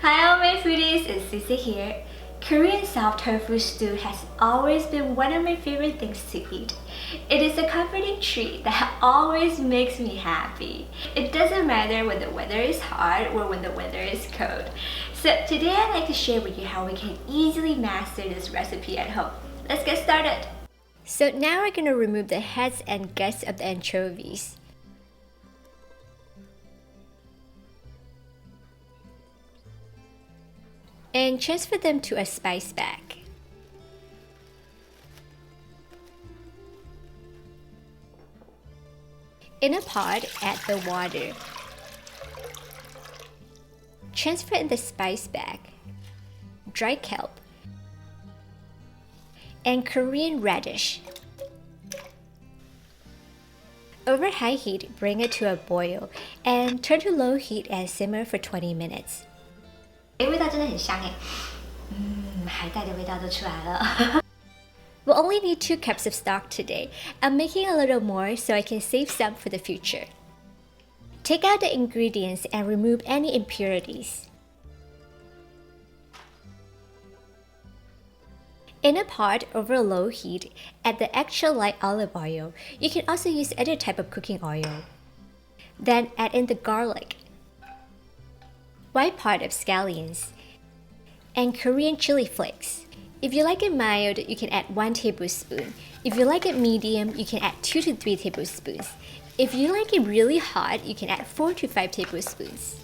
Hi all my foodies, it's CiCi here. Korean soft tofu stew has always been one of my favorite things to eat. It is a comforting treat that always makes me happy. It doesn't matter when the weather is hot or when the weather is cold. So today I'd like to share with you how we can easily master this recipe at home. Let's get started! So now we're going to remove the heads and guts of the anchovies. And transfer them to a spice bag. In a pot, add the water. Transfer in the spice bag, dry kelp, and Korean radish. Over high heat, bring it to a boil and turn to low heat and simmer for 20 minutes. 味道真的很香耶，海带的味道都出来了。We'll only need 2 cups of stock today. I'm making a little more so I can save some for the future. Take out the ingredients and remove any impurities. In a pot over low heat, add the extra light olive oil. You can also use any type of cooking oil. Then add in the garlic, white part of scallions, and Korean chili flakes. If you like it mild, you can add 1 tablespoon. If you like it medium, you can add 2 to 3 tablespoons. If you like it really hot, you can add 4 to 5 tablespoons.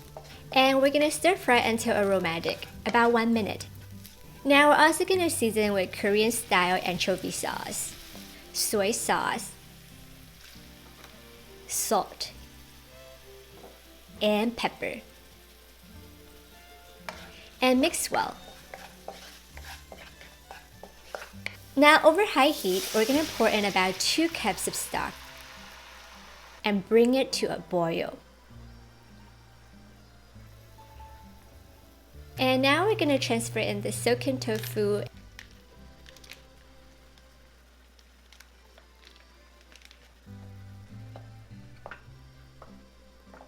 And we're gonna stir fry until aromatic, about 1 minute. Now we're also gonna season with Korean style anchovy sauce, soy sauce, salt, and pepper. And mix well. Now over high heat, we're going to pour in about 2 cups of stock and bring it to a boil. And now we're going to transfer in the soaken tofu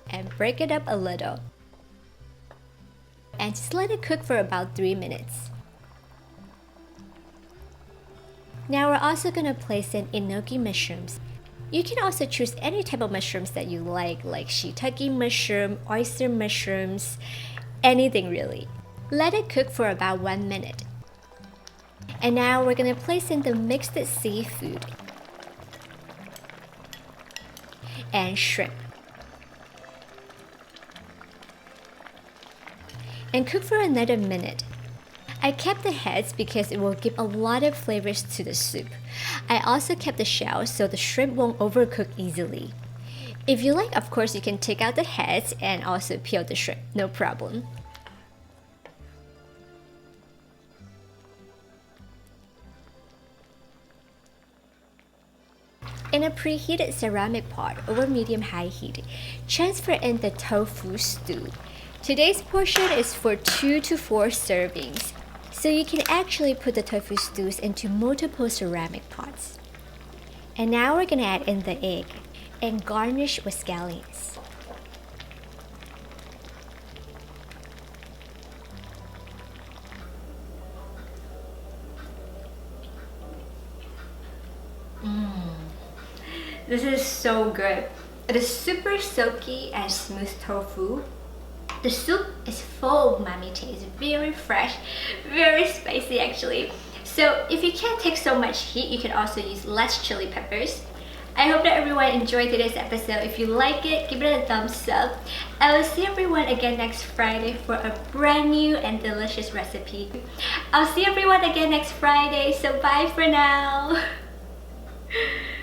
and break it up a little. And just let it cook for about 3 minutes. Now we're also going to place in enoki mushrooms. You can also choose any type of mushrooms that you like shiitake mushroom, oyster mushrooms, anything really. Let it cook for about 1 minute. And now we're going to place in the mixed seafood and shrimp. And cook for another minute. I kept the heads because it will give a lot of flavors to the soup. I also kept the shells so the shrimp won't overcook easily. If you like, of course, you can take out the heads and also peel the shrimp, no problem. In a preheated ceramic pot over medium-high heat, transfer in the tofu stew. Today's portion is for 2 to 4 servings, so you can actually put the tofu stews into multiple ceramic pots. And now we're going to add in the egg and garnish with scallions. This is so good. It is super silky and smooth tofu. The soup is full of umami taste, very fresh, very spicy actually. So if you can't take so much heat, you can also use less chili peppers. I hope that everyone enjoyed today's episode. If you like it, give it a thumbs up. I will see everyone again next Friday for a brand new and delicious recipe. I'll see everyone again next Friday, so bye for now.